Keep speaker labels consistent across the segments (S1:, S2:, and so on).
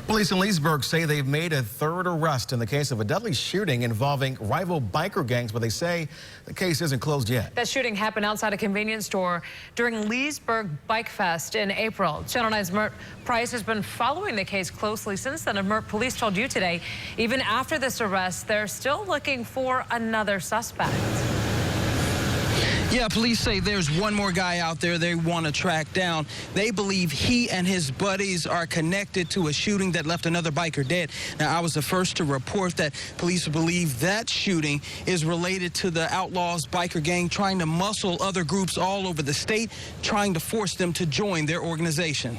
S1: Police in Leesburg say they've made a third arrest in the case of a deadly shooting involving rival biker gangs, but they say the case isn't closed yet.
S2: That shooting happened outside a convenience store during Leesburg Bikefest in April. Channel 9's MYRT Price has been following the case closely since then, and MYRT police told you today, even after this arrest, they're still looking for another suspect.
S3: Yeah, police say there's one more guy out there they want to track down. They believe he and his buddies are connected to a shooting that left another biker dead. Now, I was the first to report that police believe that shooting is related to the Outlaws biker gang trying to muscle other groups all over the state, trying to force them to join their organization.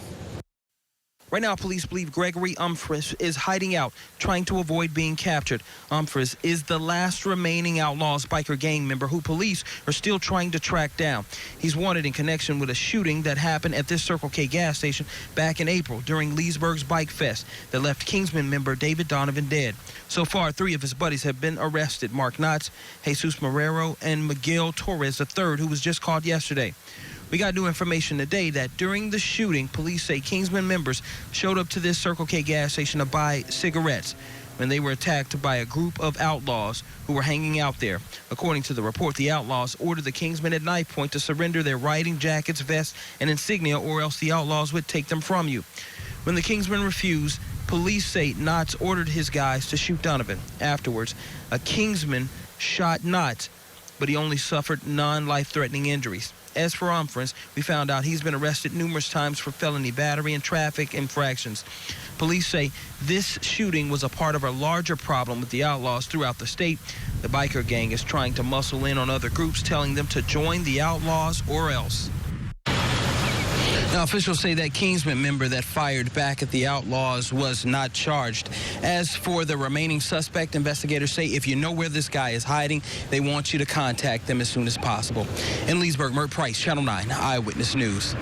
S3: Right now, police believe Gregory Umphreys is hiding out, trying to avoid being captured. Umphreys is the last remaining Outlaws biker gang member who police are still trying to track down. He's wanted in connection with a shooting that happened at this Circle K gas station back in April during Leesburg's Bikefest that left Kingsman member David Donovan dead. So far, 3 of his buddies have been arrested: Mark Knotts, Jesus Marrero, and Miguel Torres III, who was just caught yesterday. We got new information today that during the shooting, police say Kingsman members showed up to this Circle K gas station to buy cigarettes when they were attacked by a group of outlaws who were hanging out there. According to the report, the outlaws ordered the Kingsmen at knife point to surrender their riding jackets, vests, and insignia, or else the outlaws would take them from you. When the Kingsmen refused, police say Knotts ordered his guys to shoot Donovan. Afterwards, a Kingsman shot Knotts, but he only suffered non-life-threatening injuries. As for Umphreys, we found out he's been arrested numerous times for felony battery and traffic infractions. Police say this shooting was a part of a larger problem with the outlaws throughout the state. The biker gang is trying to muscle in on other groups, telling them to join the outlaws or else. Now, officials say that Kingsman member that fired back at the outlaws was not charged. As for the remaining suspect, investigators say if you know where this guy is hiding, they want you to contact them as soon as possible. In Leesburg, MYRT Price, Channel 9 Eyewitness News.